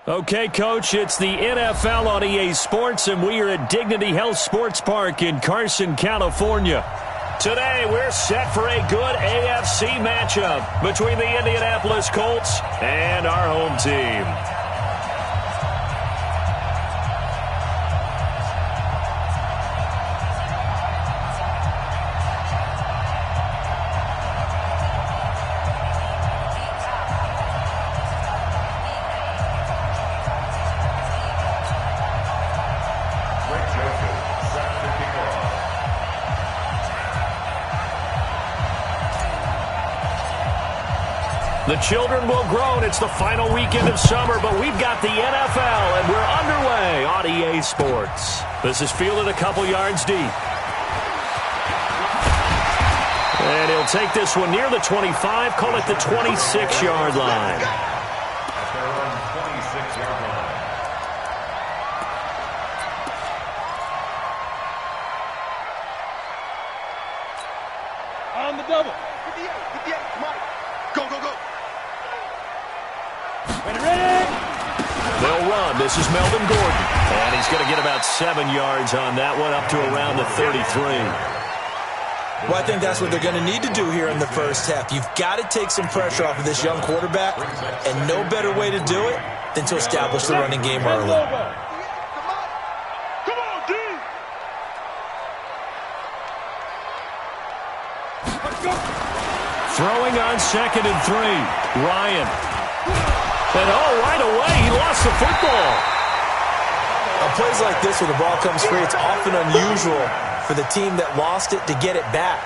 Okay, Coach, it's the NFL on EA Sports, and we are at Dignity Health Sports Park in Carson, California. Today, we're set for a good AFC matchup between the Indianapolis Colts and our home team. The children will grow, and it's the final weekend of summer, but we've got the NFL, and we're underway on EA Sports. This is fielded a couple yards deep. And he'll take this one near the 25, call it the 26-yard line. At their own 26-yard line. On the double. 58, Mike. Go, go, go. They'll run. This is Melvin Gordon. And he's going to get about 7 yards on that one, up to around the 33. Well, I think that's what they're going to need to do here in the first half. You've got to take some pressure off of this young quarterback, and no better way to do it than to establish the running game early. Come on, D. Throwing on 2nd and 3. Ryan. And right away, he lost the football. On plays like this where the ball comes free, it's often unusual for the team that lost it to get it back.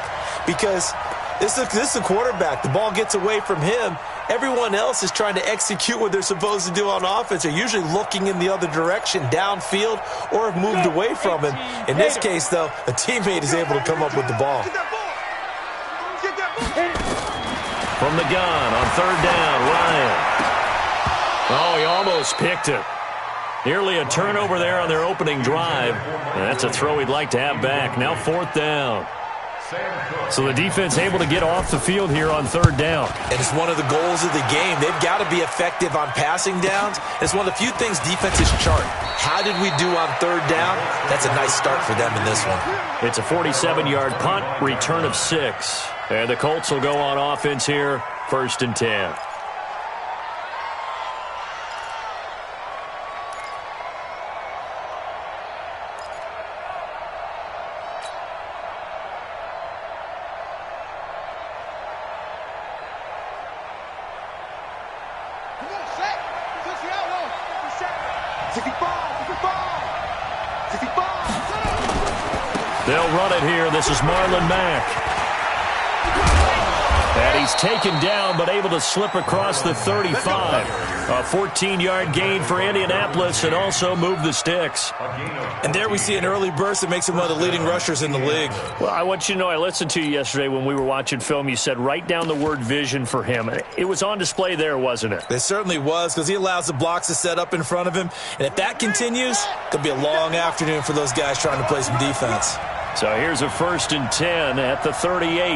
Because this is the quarterback. The ball gets away from him. Everyone else is trying to execute what they're supposed to do on offense. They're usually looking in the other direction, downfield, or have moved away from him. In this case, though, a teammate is able to come up with the ball. From the gun on 3rd down, Ryan. Oh, he almost picked it. Nearly a turnover there on their opening drive. And that's a throw he'd like to have back. Now 4th down. So the defense able to get off the field here on 3rd down. And it's one of the goals of the game. They've got to be effective on passing downs. It's one of the few things defenses chart. How did we do on 3rd down? That's a nice start for them in this one. It's a 47-yard punt, return of 6. And the Colts will go on offense here, 1st and 10. They'll run it here. This is Marlon Mack. And he's taken down but able to slip across the 35. A 14-yard gain for Indianapolis and also move the sticks. And there we see an early burst that makes him one of the leading rushers in the league. Well, I want you to know, I listened to you yesterday when we were watching film. You said write down the word vision for him. It was on display there, wasn't it? It certainly was, because he allows the blocks to set up in front of him. And if that continues, it'll be a long afternoon for those guys trying to play some defense. So here's a 1st and 10 at the 38.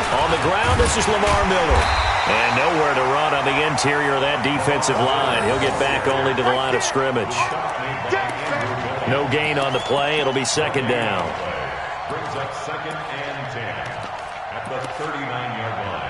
On the ground, this is Lamar Miller. And nowhere to run on the interior of that defensive line. He'll get back only to the line of scrimmage. No gain on the play. It'll be 2nd down. Brings up 2nd and 10 at the 39-yard line.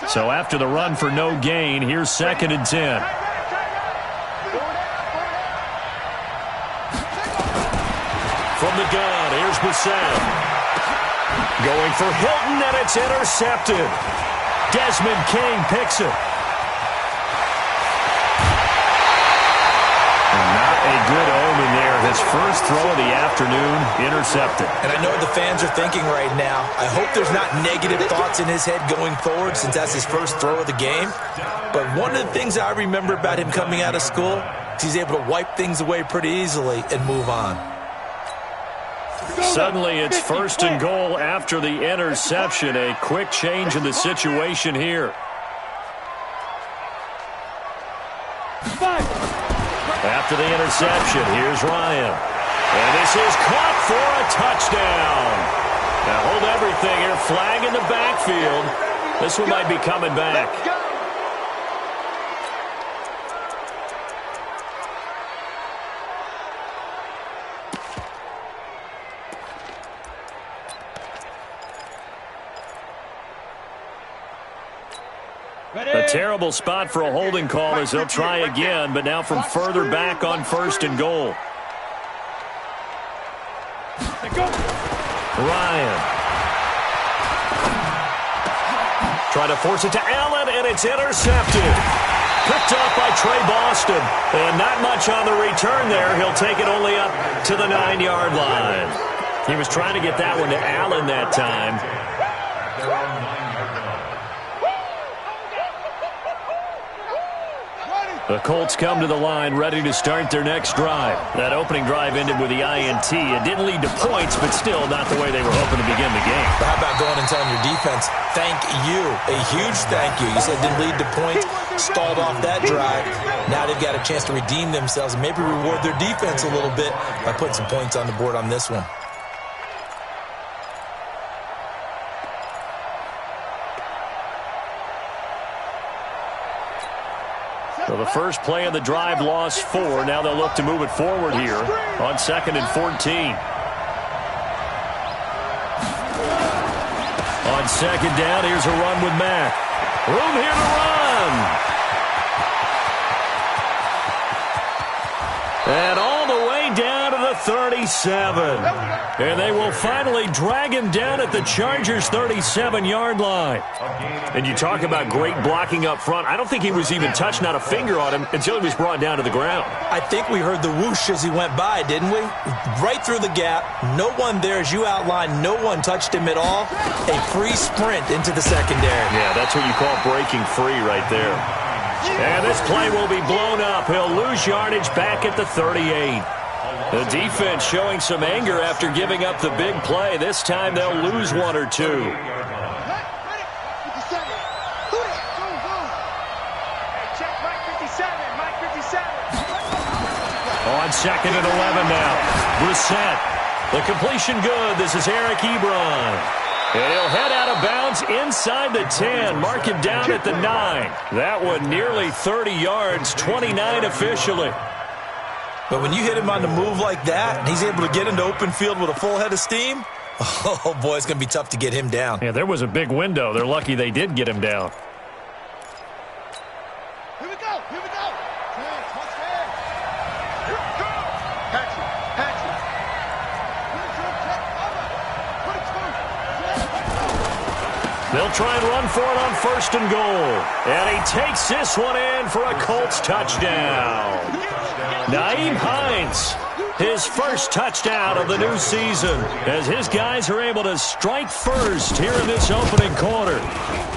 So after the run for no gain, here's 2nd and 10. From the gun, here's Bissell. Going for Hilton, and it's intercepted. Desmond King picks it. And not a good omen there. The his first throw of the afternoon intercepted. And I know what the fans are thinking right now. I hope there's not negative thoughts in his head going forward since that's his first throw of the game. But one of the things I remember about him coming out of school is he's able to wipe things away pretty easily and move on. Suddenly it's first and goal after the interception. A quick change in the situation here. After the interception, here's Ryan. And this is caught for a touchdown. Now hold everything here. Flag in the backfield. This one might be coming back. A terrible spot for a holding call as they'll try again, but now from further back on first and goal. Ryan. Trying to force it to Allen, and it's intercepted. Picked up by Trey Boston. And not much on the return there. He'll take it only up to the 9-yard line. He was trying to get that one to Allen that time. The Colts come to the line ready to start their next drive. That opening drive ended with the INT. It didn't lead to points, but still not the way they were hoping to begin the game. But how about going and telling your defense, thank you, a huge thank you. You said it didn't lead to points, stalled off that drive. Now they've got a chance to redeem themselves and maybe reward their defense a little bit by putting some points on the board on this one. So the first play of the drive lost 4. Now they'll look to move it forward here on 2nd and 14. On 2nd down, here's a run with Mack. Room here to run. And all the way down to the 37. And they will finally drag him down at the Chargers' 37-yard line. And you talk about great blocking up front. I don't think he was even touched, not a finger on him, until he was brought down to the ground. I think we heard the whoosh as he went by, didn't we? Right through the gap. No one there, as you outlined. No one touched him at all. A free sprint into the secondary. Yeah, that's what you call breaking free right there. And this play will be blown up. He'll lose yardage back at the 38. The defense showing some anger after giving up the big play. This time they'll lose 1 or 2. On 2nd and 11 now. Brissett. The completion good. This is Eric Ebron. And he'll head out of bounds inside the 10. Mark him down at the 9. That one nearly 30 yards, 29 officially. But when you hit him on the move like that, and he's able to get into open field with a full head of steam, oh, boy, it's going to be tough to get him down. Yeah, there was a big window. They're lucky they did get him down. Here we go. Here we go. Touchdown. Catch it. Catch it. They'll try and run for it on 1st and goal. And he takes this one in for a Colts touchdown. Nyheim Hines, his first touchdown of the new season, as his guys are able to strike first here in this opening quarter.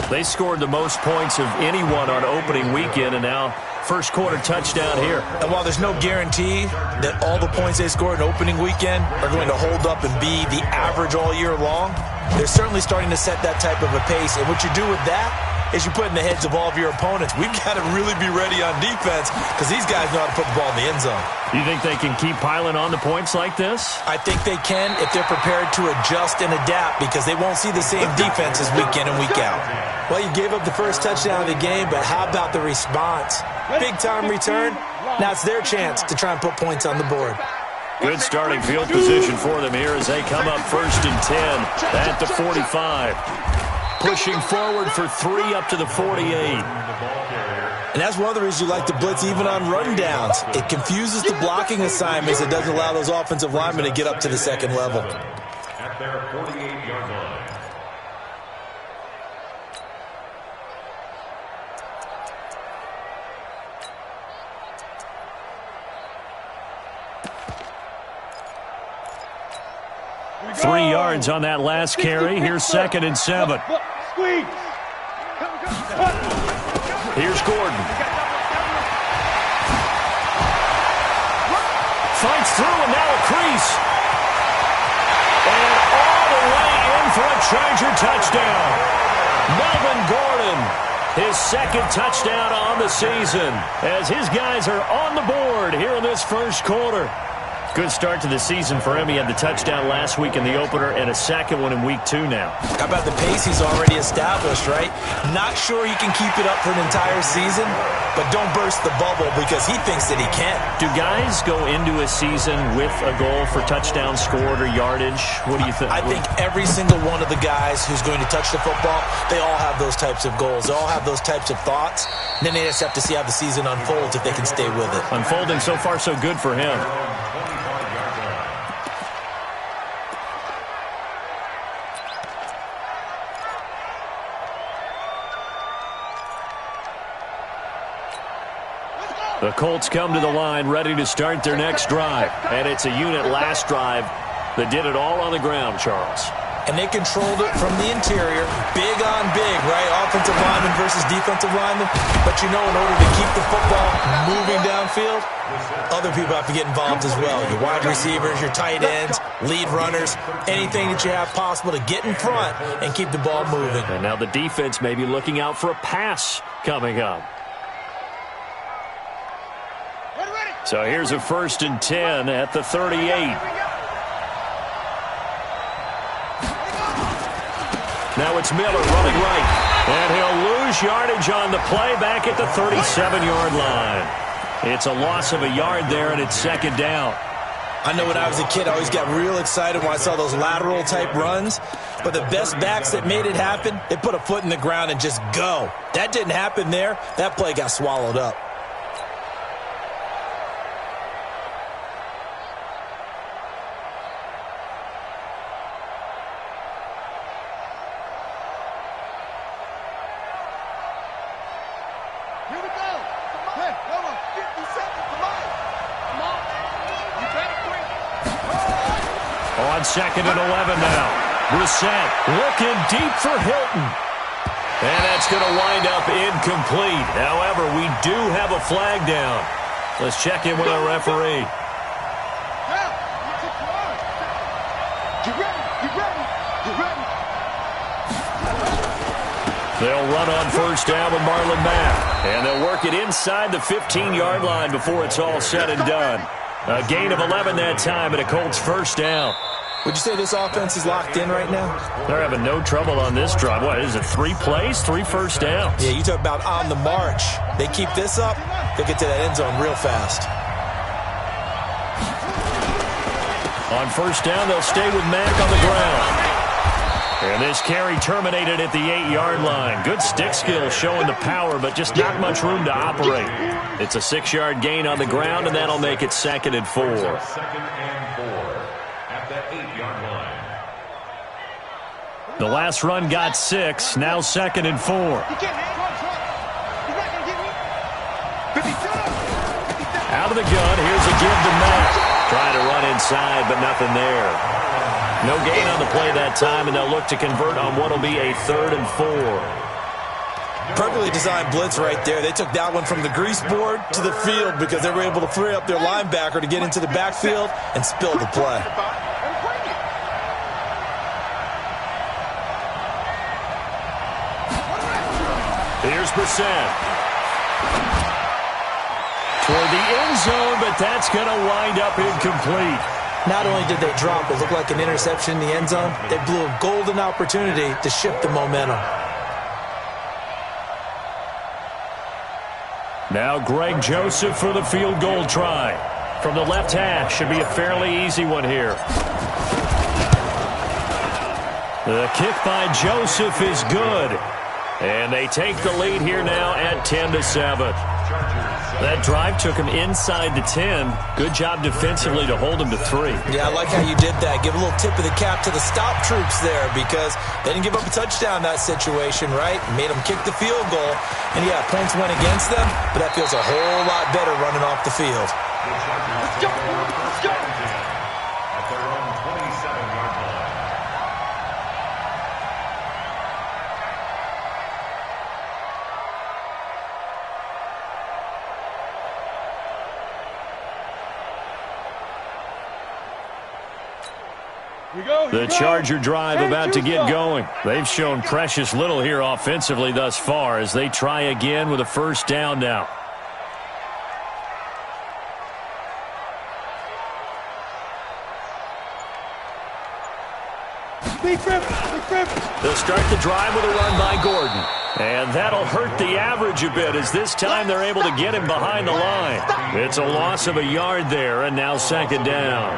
They scored the most points of anyone on opening weekend, and now first quarter touchdown here. And while there's no guarantee that all the points they scored in opening weekend are going to hold up and be the average all year long, they're certainly starting to set that type of a pace. And what you do with that is you put in the heads of all of your opponents, we've got to really be ready on defense because these guys know how to put the ball in the end zone. You think they can keep piling on the points like this? I think they can if they're prepared to adjust and adapt because they won't see the same defenses week in and week out. Well, you gave up the first touchdown of the game, but how about the response? Big-time return. Now it's their chance to try and put points on the board. Good starting field position for them here as they come up 1st and 10 at the 45. Pushing forward for 3 up to the 48. And that's one of the reasons you like to blitz even on rundowns. It confuses the blocking assignments. It doesn't allow those offensive linemen to get up to the second level. At their 48-yard line. 3 yards on that last carry. Here's 2nd and 7. Squeeze. Here's Gordon. Fights through and now a crease. And all the way in for a Charger touchdown. Melvin Gordon, his 2nd touchdown on the season, as his guys are on the board here in this first quarter. Good start to the season for him. He had the touchdown last week in the opener and a 2nd one in week 2 now. How about the pace he's already established, right? Not sure he can keep it up for an entire season, but don't burst the bubble because he thinks that he can. Do guys go into a season with a goal for touchdown scored or yardage? What do you think? I think every single one of the guys who's going to touch the football, they all have those types of goals. They all have those types of thoughts. And then they just have to see how the season unfolds if they can stay with it. Unfolding so far so good for him. The Colts come to the line ready to start their next drive. And it's a unit last drive that did it all on the ground, Charles. And they controlled it from the interior, big on big, right? Offensive lineman versus defensive lineman. But you know, in order to keep the football moving downfield, other people have to get involved as well. Your wide receivers, your tight ends, lead runners, anything that you have possible to get in front and keep the ball moving. And now the defense may be looking out for a pass coming up. So here's a 1st and 10 at the 38. Now it's Miller running right. And he'll lose yardage on the play back at the 37-yard line. It's a loss of a yard there, and it's 2nd down. I know when I was a kid, I always got real excited when I saw those lateral-type runs. But the best backs that made it happen, they put a foot in the ground and just go. That didn't happen there. That play got swallowed up. On 2nd and 11 now. Brissett looking deep for Hilton. And that's going to wind up incomplete. However, we do have a flag down. Let's check in with our referee. They'll run on 1st down with Marlon Mack. And they'll work it inside the 15-yard line before it's all said and done. A gain of 11 that time and a Colts 1st down. Would you say this offense is locked in right now? They're having no trouble on this drive. What is it, 3 plays, 3 first downs? Yeah, you talk about on the march. They keep this up, they get to that end zone real fast. On 1st down, they'll stay with Mack on the ground. And this carry terminated at the 8-yard line. Good stick skill showing the power, but just not much room to operate. It's a 6-yard gain on the ground, and that'll make it 2nd and 4. 2nd and 4 at the 8-yard line. The last run got 6, now 2nd and 4. Out of the gun, here's a give to Mack. Trying to run inside, but nothing there. No gain on the play that time, and they'll look to convert on what will be a 3rd and 4. Perfectly designed blitz right there. They took that one from the grease board to the field because they were able to free up their linebacker to get into the backfield and spill the play. Here's Brissett. Toward the end zone, but that's going to wind up incomplete. Not only did they drop what looked like an interception in the end zone, they blew a golden opportunity to shift the momentum. Now Greg Joseph for the field goal try. From the left hash, should be a fairly easy one here. The kick by Joseph is good. And they take the lead here now at 10-7. That drive took him inside the 10. Good job defensively to hold him to 3. Yeah, I like how you did that. Give a little tip of the cap to the stop troops there because they didn't give up a touchdown in that situation, right? Made them kick the field goal. And, yeah, points went against them, but that feels a whole lot better running off the field. Let's go. At their own 27-yard line. The Charger drive about to get going. They've shown precious little here offensively thus far as they try again with a first down now. They'll start the drive with a run by Gordon. And that'll hurt the average a bit as this time they're able to get him behind the line. It's a loss of a yard there, and now second down.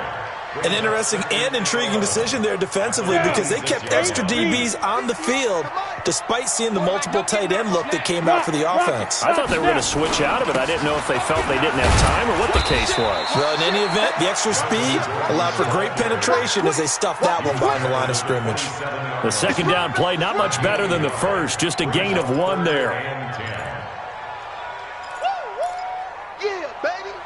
An interesting and intriguing decision there defensively because they kept extra DBs on the field despite seeing the multiple tight end look that came out for the offense. I thought they were going to switch out of it. I didn't know if they felt they didn't have time or what the case was. Well, in any event, the extra speed allowed for great penetration as they stuffed that one behind the line of scrimmage. The second down play, not much better than the first, just a gain of 1 there. Yeah, baby.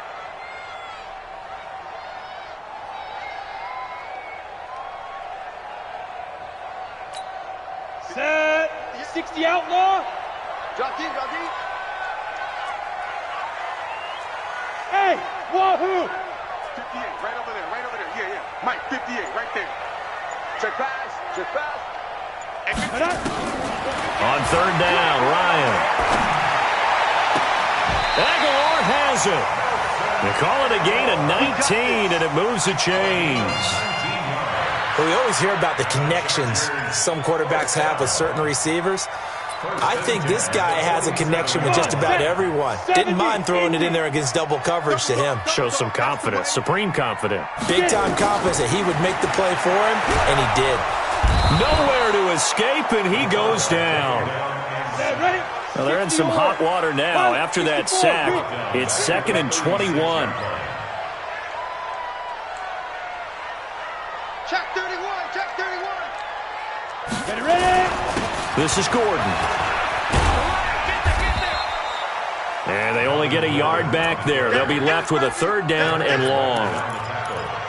Set. 60 outlaw. Drop deep, drop deep. Hey, wahoo. 58, right over there, right over there. Yeah, yeah. Mike, 58, right there. Check pass, check pass. On third down, Ryan. Aguilar has it. They call it a gain of 19, and it moves the chains. Well, we always hear about the connections some quarterbacks have with certain receivers. I think this guy has a connection with just about everyone. Didn't mind throwing it in there against double coverage to him. Shows some confidence, supreme confidence. Big-time confidence that he would make the play for him, and he did. Nowhere to escape, and he goes down. Well, they're in some hot water now after that sack. It's 2nd and 21. Check 31, check 31. Get ready. This is Gordon. And they only get a yard back there. They'll be left with a third down and long.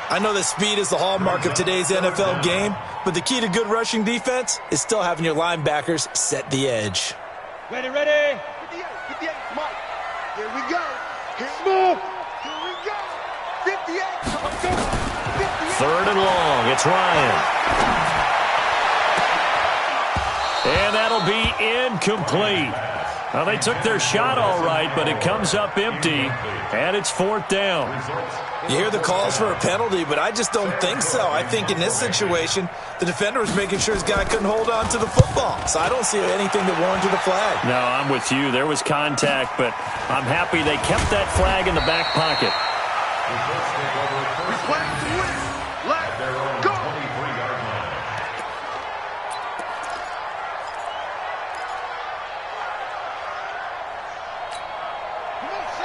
I know that speed is the hallmark of today's NFL game, but the key to good rushing defense is still having your linebackers set the edge. Ready, ready. 58, Mike. Here we go. Here's move. Here we go. 58. Come on, go. 58. Third and long. It's Ryan. And that'll be incomplete. Well, they took their shot all right, but it comes up empty, and it's 4th down. You hear the calls for a penalty, but I just don't think so. I think in this situation, the defender was making sure his guy couldn't hold on to the football. So I don't see anything that warranted a flag. No, I'm with you. There was contact, but I'm happy they kept that flag in the back pocket. Let's go.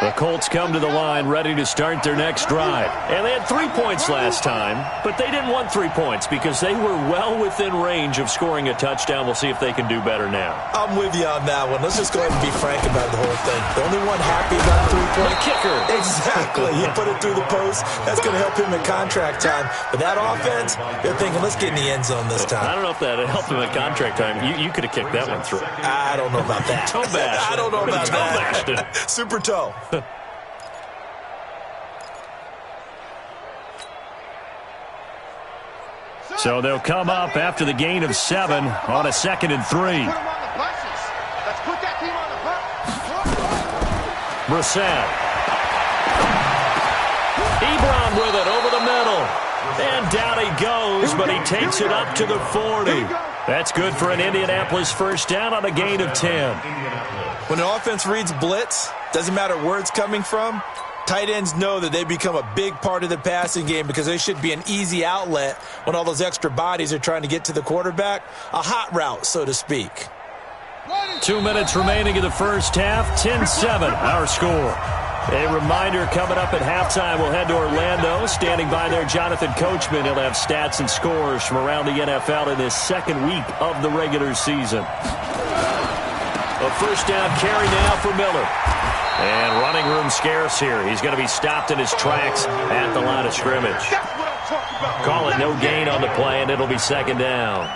The Colts come to the line ready to start their next drive. And they had 3 points last time, but they didn't want 3 points because they were well within range of scoring a touchdown. We'll see if they can do better now. I'm with you on that one. Let's just go ahead and be frank about the whole thing. The only one happy about a 3-point kicker. Exactly. You put it through the post. That's going to help him at contract time. But that offense, they're thinking, let's get in the end zone this time. I don't know if that helped him at contract time. You could have kicked that one through. I don't know about that. Toe bash. I don't know about toe that. Bashed it. Super toe. So they'll come up after the gain of 7 on a 2nd and 3. Put him on the buses. Let's put that team on the bus. Brissett. Ebron with it over the middle. And down he goes, but he takes it up to the 40. That's good for an Indianapolis first down on a gain of 10. When an offense reads blitz, doesn't matter where it's coming from, tight ends know that they become a big part of the passing game because they should be an easy outlet when all those extra bodies are trying to get to the quarterback. A hot route, so to speak. 2 minutes remaining in the first half. 10-7, our score. A reminder coming up at halftime, we'll head to Orlando. Standing by there, Jonathan Coachman. He'll have stats and scores from around the NFL in this second week of the regular season. A first down carry now for Miller. And running room scarce here. He's going to be stopped in his tracks at the line of scrimmage. Call it no gain on the play, and it'll be second down.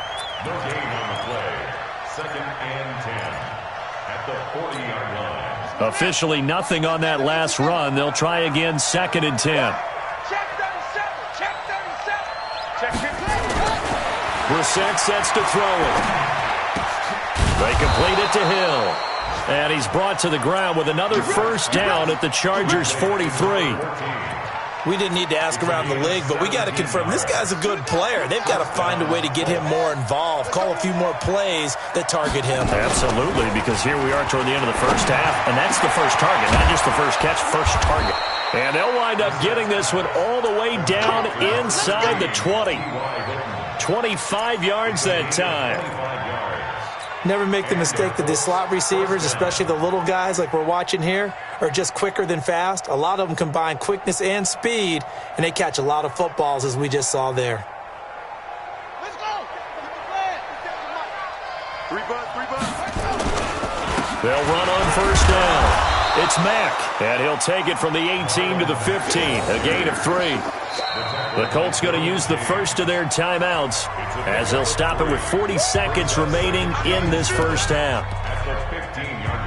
No gain on the play. 2nd and 10 at the 40-yard line. Officially nothing on that last run. They'll try again 2nd and 10. Check 37. Check 37. Check 15. Brissett sets to throw it. They complete it to Hill. And he's brought to the ground with another first down at the Chargers' 43. We didn't need to ask around the league, but we got to confirm this guy's a good player. They've got to find a way to get him more involved, call a few more plays that target him. Absolutely, because here we are toward the end of the first half, and that's the first target, not just the first catch, first target. And they'll wind up getting this one all the way down inside the 20. 25 yards that time. Never make the mistake that the slot receivers, especially the little guys like we're watching here, are just quicker than fast. A lot of them combine quickness and speed, and they catch a lot of footballs, as we just saw there. Let's go. They'll run on first down. It's Mack, and he'll take it from the 18 to the 15, a gain of 3. The Colts going to use the first of their timeouts as they'll stop it with 40 seconds remaining in this first half. At the 15-yard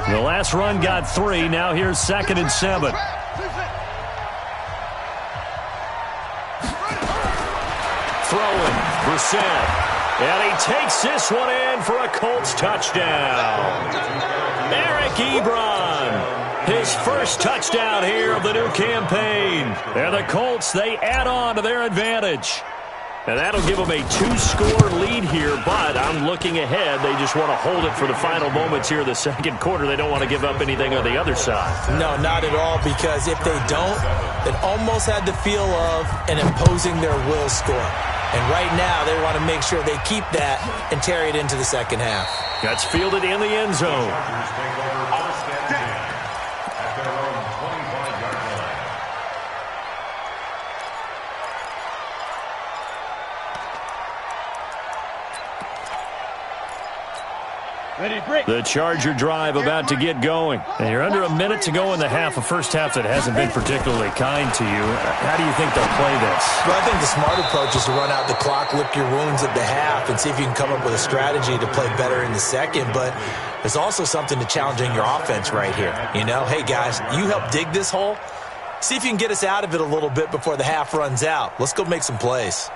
line. The last run got 3. Now here's 2nd and 7. Throwing, Brissett. And he takes this one in for a Colts touchdown. Eric Ebron, his first touchdown here of the new campaign. And the Colts, they add on to their advantage. And that'll give them a 2-score lead here, but I'm looking ahead. They just want to hold it for the final moments here of the second quarter. They don't want to give up anything on the other side. No, not at all, because if they don't, it almost had the feel of an imposing their will score. And right now, they want to make sure they keep that and carry it into the second half. That's fielded in the end zone. The Charger drive about to get going. And you're under a minute to go in the half, a first half that hasn't been particularly kind to you. How do you think they'll play this? Well, I think the smart approach is to run out the clock, lick your wounds at the half, and see if you can come up with a strategy to play better in the second. But there's also something to challenging your offense right here. You know, hey, guys, you help dig this hole. See if you can get us out of it a little bit before the half runs out. Let's go make some plays.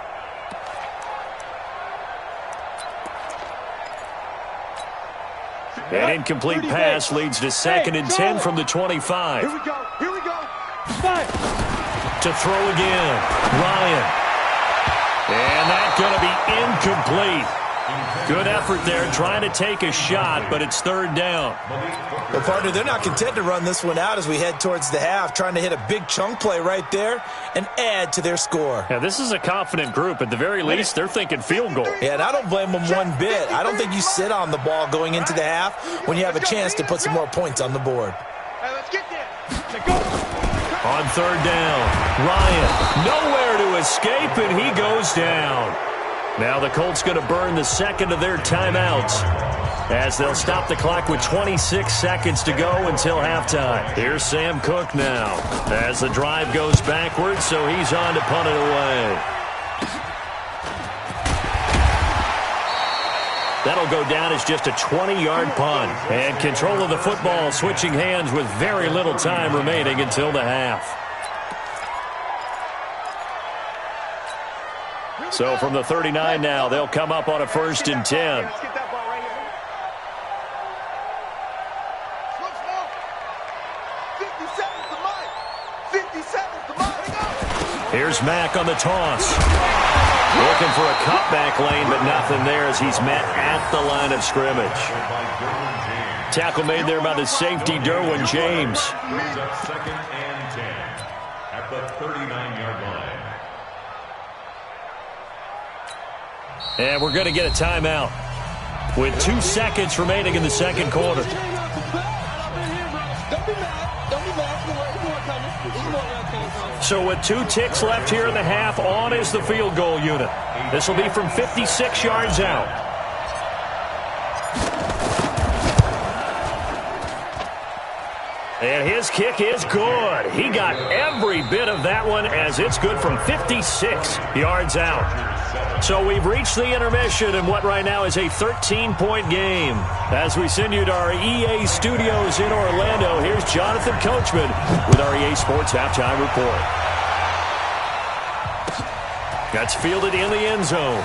An incomplete pass leads to 2nd and 10 from the 25. Here we go. Five. To throw again. Ryan. And that's going to be incomplete. Good effort there, trying to take a shot, but it's 3rd down. Well, partner, they're not content to run this one out as we head towards the half, trying to hit a big chunk play right there and add to their score. Yeah, this is a confident group. At the very least, they're thinking field goal. Yeah, and I don't blame them one bit. I don't think you sit on the ball going into the half when you have a chance to put some more points on the board. Hey, let's get there. Go. On 3rd down, Ryan nowhere to escape, and he goes down. Now the Colts going to burn the 2nd of their timeouts as they'll stop the clock with 26 seconds to go until halftime. Here's Sam Cook now as the drive goes backwards, so he's on to punt it away. That'll go down as just a 20-yard punt. And control of the football switching hands with very little time remaining until the half. So from the 39 now, they'll come up on a 1st and 10. Let's get that ball right here. Slow, slow. 57's the Mike. Here's Mack on the toss. Looking for a cutback lane, but nothing there as he's met at the line of scrimmage. Tackle made there by the safety, Derwin James. 2nd and 10 at the 39-yard line. And we're going to get a timeout with 2 seconds remaining in the second quarter. So with 2 ticks left here in the half, on is the field goal unit. This will be from 56 yards out. And his kick is good. He got every bit of that one as it's good from 56 yards out. So we've reached the intermission in what right now is a 13-point game. As we send you to our EA studios in Orlando, here's Jonathan Coachman with our EA Sports Halftime Report. That's fielded in the end zone.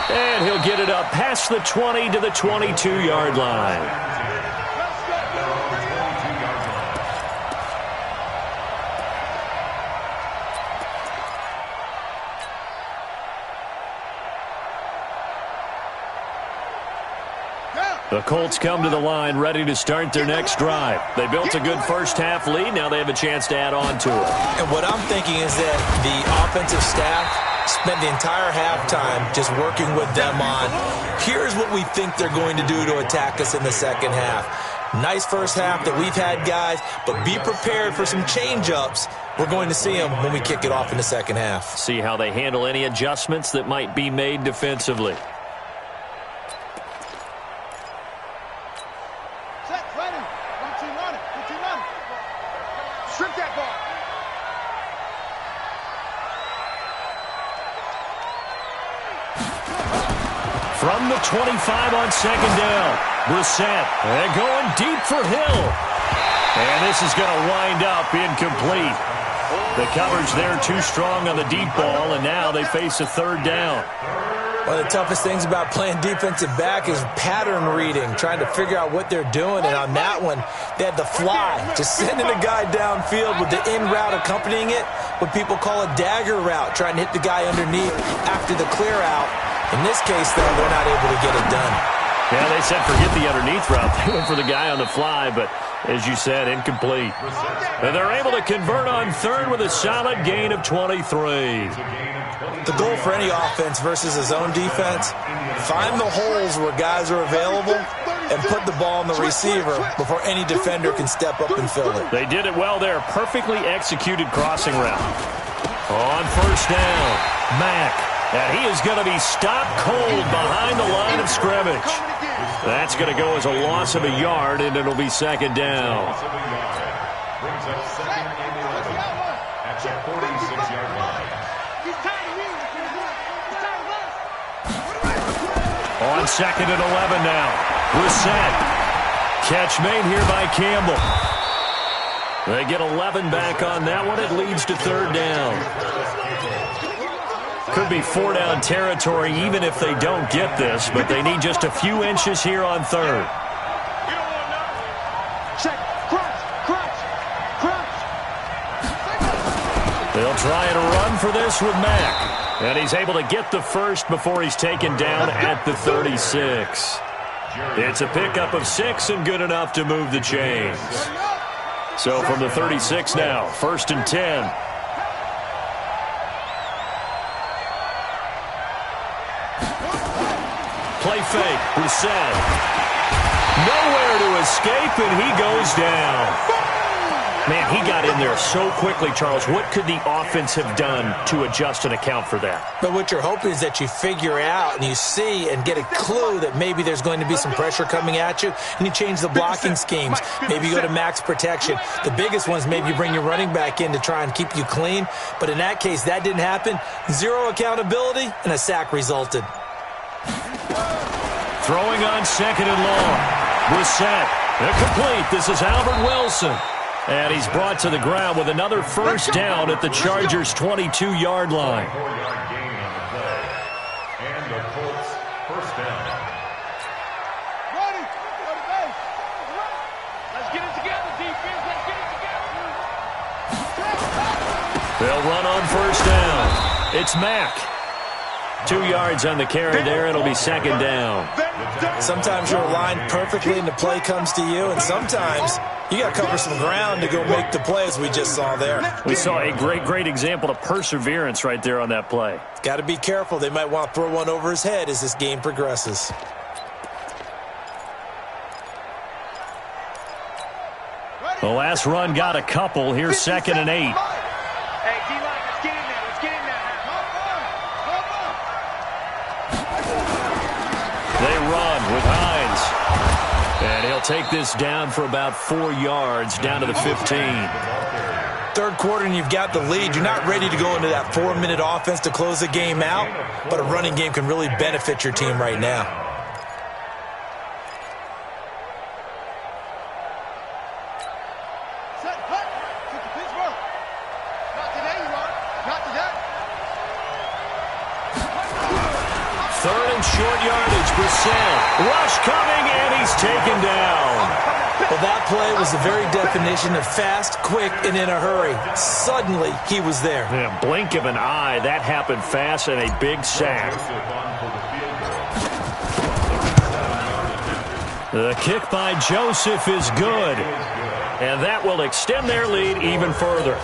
And he'll get it up past the 20 to the 22-yard line. The Colts come to the line ready to start their next drive. They built a good first-half lead. Now they have a chance to add on to it. And what I'm thinking is that the offensive staff spent the entire halftime just working with them on, here's what we think they're going to do to attack us in the second half. Nice first half that we've had, guys, but be prepared for some change-ups. We're going to see them when we kick it off in the second half. See how they handle any adjustments that might be made defensively. From the 25 on second down, Brissett, and going deep for Hill. And this is going to wind up incomplete. The coverage there too strong on the deep ball, and now they face a third down. One of the toughest things about playing defensive back is pattern reading, trying to figure out what they're doing. And on that one, they had the fly, just sending a guy downfield with the in route accompanying it, what people call a dagger route, trying to hit the guy underneath after the clear out. In this case, though, they're not able to get it done. Yeah, they said forget the underneath route. They went for the guy on the fly, but as you said, incomplete. And they're able to convert on third with a solid gain of 23. The goal for any offense versus a zone defense, find the holes where guys are available and put the ball on the receiver before any defender can step up and fill it. They did it well there. Perfectly executed crossing route. On first down, Mack. And he is going to be stopped cold behind the line of scrimmage. That's going to go as a loss of a yard, and it'll be second down. Brings up second and 11 at the 46-yard line. On second and 11 now. Brissett. Catch made here by Campbell. They get 11 back on that one. It leads to third down. Could be four-down territory even if they don't get this, but they need just a few inches here on third. They'll try and run for this with Mack. And he's able to get the first before he's taken down at the 36. It's a pickup of 6 and good enough to move the chains. So from the 36 now, first and 10. Play fake, Brissett. Nowhere to escape, and he goes down. Man, he got in there so quickly, Charles. What could the offense have done to adjust and account for that? But what you're hoping is that you figure out and you see and get a clue that maybe there's going to be some pressure coming at you, and you change the blocking schemes. Maybe you go to max protection. The biggest ones, maybe you bring your running back in to try and keep you clean. But in that case, that didn't happen. Zero accountability, and a sack resulted. Throwing on second and long. Brissett. Incomplete. This is Albert Wilson. And he's brought to the ground with another first down at the Chargers' 22-yard line. 4-yard gain on the play. And the Colts first down. Ready. Let's get it together, defense. Let's get it together. They'll run on first down. It's Mack. 2 yards on the carry there. It'll be second down. Sometimes you're aligned perfectly and the play comes to you, and sometimes you got to cover some ground to go make the play, as we just saw there. We saw a great example of perseverance right there on that play. Got to be careful. They might want to throw one over his head as this game progresses. The last run got a couple. Here's second and 8. Hey, D-line, let's get in there. Let's get in there. They run with Hines. And he'll They'll take this down for about 4 yards, down to the 15. Third quarter and you've got the lead. You're not ready to go into that 4-minute offense to close the game out, but a running game can really benefit your team right now. Set, hut. Took the Pittsburgh. Not today, you are. Not today. Third and short yardage. Brissett. Rush coming, and he's taken down. Well, that play was the very definition of fast, quick, and in a hurry. Suddenly, he was there. In a blink of an eye, that happened fast and a big sack. The kick by Joseph is good. And that will extend their lead even further.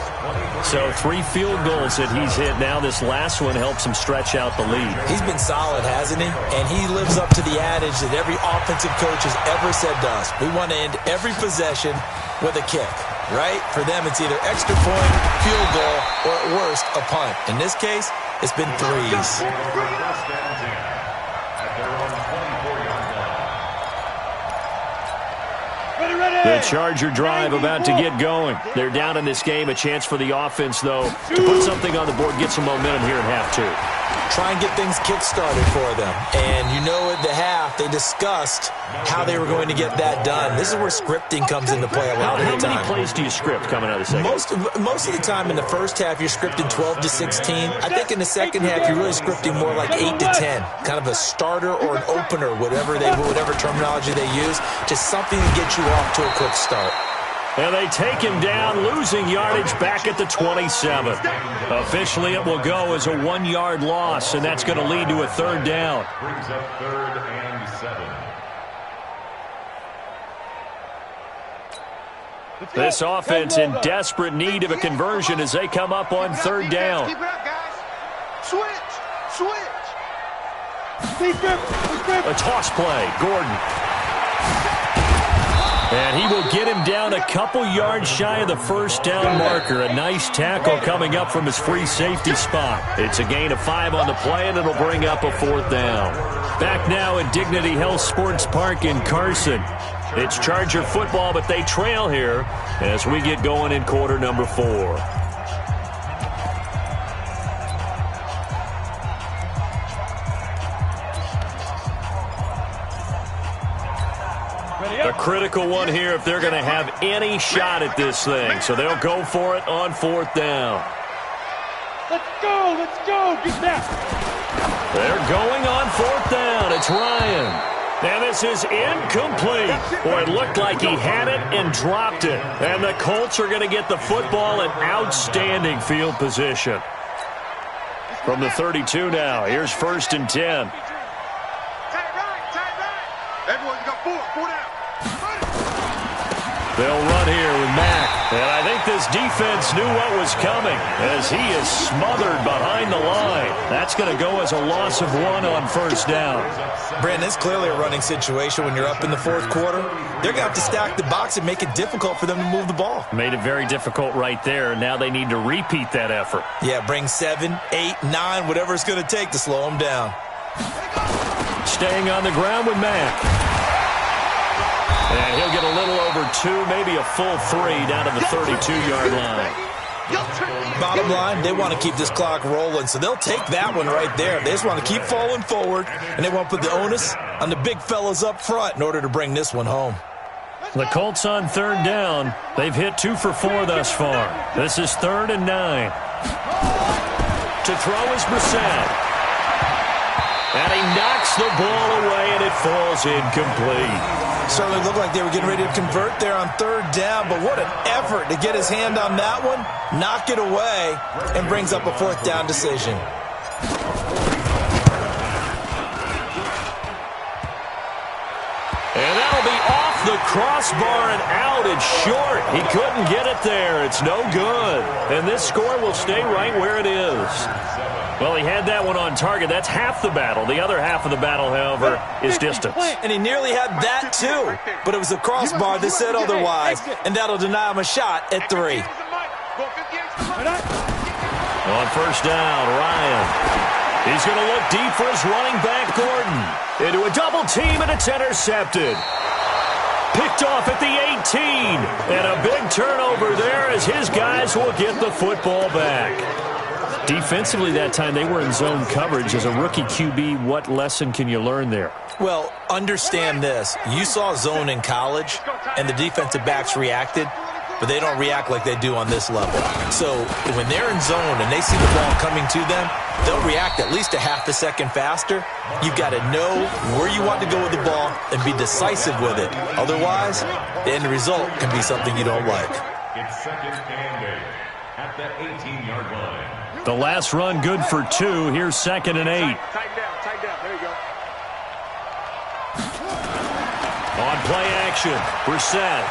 So 3 field goals that he's hit now. This last one helps him stretch out the lead. He's been solid, hasn't he? And he lives up to the adage that every offensive coach has ever said to us. We want to end every possession with a kick, right? For them, it's either extra point, field goal, or at worst, a punt. In this case, it's been threes. The Charger drive about to get going. They're down in this game. A chance for the offense, though, to put something on the board, get some momentum here in half 2. Try and get things kick-started for them. And you know at the half, they discussed how they were going to get that done. This is where scripting comes into play a lot of the time. How many plays do you script coming out of the second? Most of the time in the first half, you're scripting 12 to 16. I think in the second half, you're really scripting more like 8 to 10. Kind of a starter or an opener, whatever terminology they use. Just something to get you off to a quick start. And they take him down, losing yardage back at the 27. Officially, it will go as a 1-yard loss, and that's going to lead to a third down. Brings up 3rd and 7. This offense in desperate need of a conversion as they come up on third down. Keep it up, guys. Switch. A toss play, Gordon. And he will get him down a couple yards shy of the first down marker. A nice tackle coming up from his free safety spot. It's a gain of 5 on the play, and it'll bring up a 4th down. Back now at Dignity Health Sports Park in Carson. It's Charger football, but they trail here as we get going in quarter number 4. A critical one here if they're going to have any shot at this thing. So they'll go for it on 4th down. Let's go. Get that. They're going on 4th down. It's Ryan. And this is incomplete. Boy, it looked like he had it and dropped it. And the Colts are going to get the football in outstanding field position. From the 32 now, here's 1st and 10. Tight right. Everyone's got 4 down. They'll run here with Mack. And I think this defense knew what was coming as he is smothered behind the line. That's going to go as a loss of 1 on 1st down. Brandon, it's clearly a running situation when you're up in the 4th quarter. They're going to have to stack the box and make it difficult for them to move the ball. Made it very difficult right there. Now they need to repeat that effort. Yeah, bring 7, 8, 9, whatever it's going to take to slow them down. Staying on the ground with Mack. And he'll get a little over 2, maybe a full 3 down to the 32-yard line. Bottom line, they want to keep this clock rolling, so they'll take that one right there. They just want to keep falling forward, and they want to put the onus on the big fellas up front in order to bring this one home. The Colts on 3rd down. They've hit 2 for 4 thus far. This is 3rd and 9. To throw is Brissett. And he knocks the ball away, and it falls incomplete. Certainly looked like they were getting ready to convert there on 3rd down, but what an effort to get his hand on that one, knock it away, and brings up a 4th down decision. And that'll be off the crossbar and out. It's short. He couldn't get it there. It's no good. And this score will stay right where it is. Well, he had that one on target. That's half the battle. The other half of the battle, however, is distance. And he nearly had that, too. But it was the crossbar that said otherwise, and that'll deny him a shot at 3. On 1st down, Ryan. He's going to look deep for his running back, Gordon. Into a double team, and it's intercepted. Picked off at the 18. And a big turnover there as his guys will get the football back. Defensively that time, they were in zone coverage. As a rookie QB, what lesson can you learn there? Well, understand this. You saw zone in college, and the defensive backs reacted, but they don't react like they do on this level. So when they're in zone and they see the ball coming to them, they'll react at least a half a second faster. You've got to know where you want to go with the ball and be decisive with it. Otherwise, the end result can be something you don't like. It's second and 8 at the 18-yard line. The last run good for 2. Here's second and 8. Tighten down. There you go. On play action, Brissett.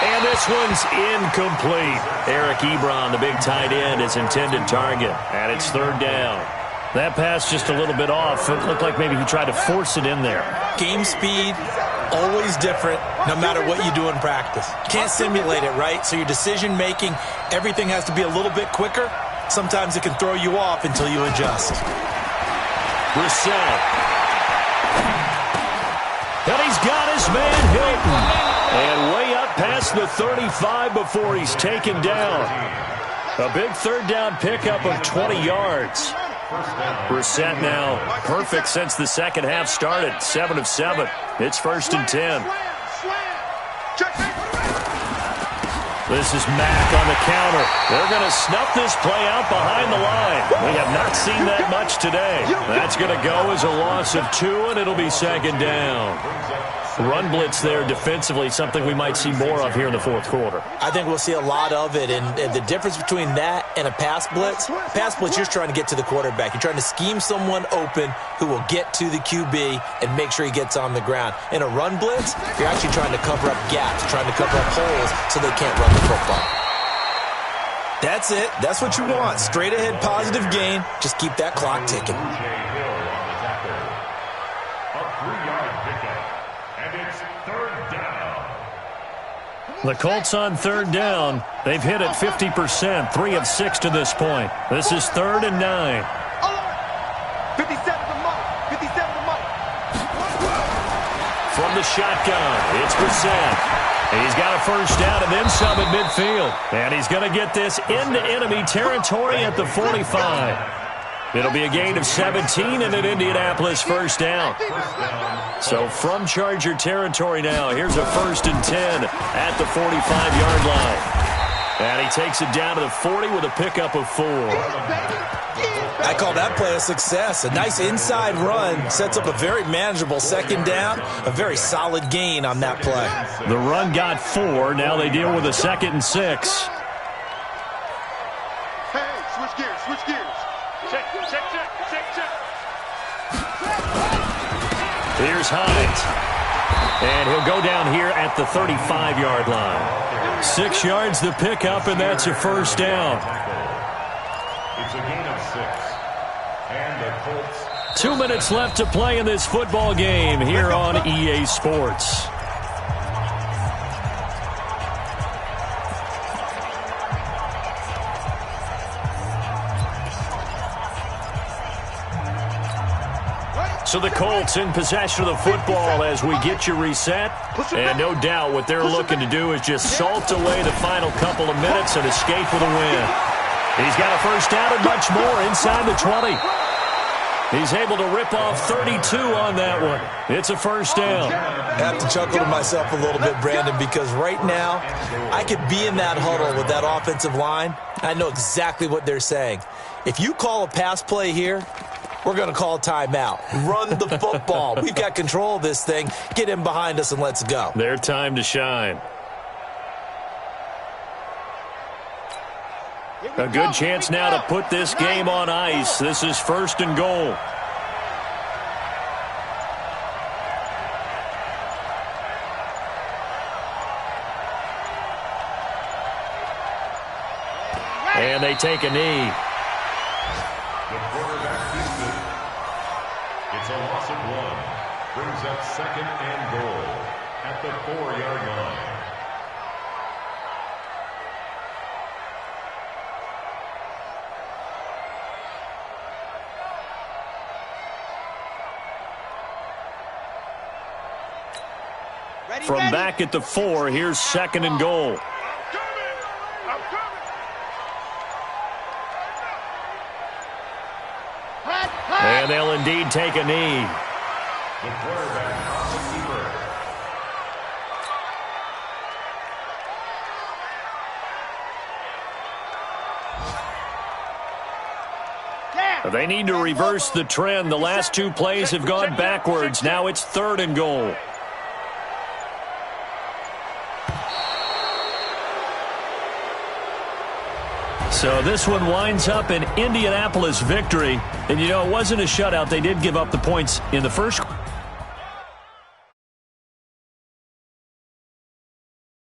And this one's incomplete. Eric Ebron, the big tight end, his intended target. And it's third down. That pass just a little bit off. It looked like maybe he tried to force it in there. Game speed, always different, no matter what you do in practice. Can't simulate it, right? So your decision-making, everything has to be a little bit quicker. Sometimes it can throw you off until you adjust. Brissett. And he's got his man Hilton. And way up past the 35 before he's taken down. A big third down pickup of 20 yards. Brissett now perfect since the second half started. 7 of 7. It's first and 10. This is Mack on the counter. They're going to snuff this play out behind the line. We have not seen that much today. That's going to go as a loss of 2, and it'll be second down. Run blitz there defensively, something we might see more of here in the fourth quarter. I think we'll see a lot of it, and the difference between that and a pass blitz, you're trying to get to the quarterback. You're trying to scheme someone open who will get to the QB and make sure he gets on the ground. In a run blitz, you're actually trying to cover up gaps, trying to cover up holes so they can't run the football. That's it. That's what you want. Straight ahead positive gain. Just keep that clock ticking. The Colts on third down. They've hit it 50%, 3 of 6 to this point. This is 3rd and 9. 57 the mark. 57 the mark. From the shotgun, it's Brissett. He's got a first down and then some at midfield. And he's going to get this into enemy territory at the 45. It'll be a gain of 17 and an Indianapolis first down. So from Charger territory now, here's a 1st and 10 at the 45-yard line. And he takes it down to the 40 with a pickup of 4. I call that play a success. A nice inside run sets up a very manageable second down, a very solid gain on that play. The run got 4. Now they deal with a 2nd and 6. Hey, switch gears. Check. Here's Hines. And he'll go down here at the 35-yard line. 6 yards the pickup, and that's a first down. It's a gain of 6. And the Colts. 2 minutes left to play in this football game here on EA Sports. So the Colts in possession of the football as we get you reset. And no doubt what they're looking to do is just salt away the final couple of minutes and escape with a win. He's got a first down and much more inside the 20. He's able to rip off 32 on that one. It's a first down. I have to chuckle to myself a little bit, Brandon, because right now I could be in that huddle with that offensive line. I know exactly what they're saying. If you call a pass play here, we're going to call timeout. Run the football. We've got control of this thing. Get in behind us and let's go. Their time to shine. A good chance now to put this game on ice. This is 1st and goal. And they take a knee. The quarterback keeps it. It's a loss of 1. Brings up 2nd and goal at the 4-yard line. From back at the 4, here's 2nd and goal. And they'll indeed take a knee. The quarterback on the keeper. They need to reverse the trend. The last 2 plays have gone backwards. Now it's 3rd and goal. So this one winds up an Indianapolis victory. And, you know, it wasn't a shutout. They did give up the points in the first.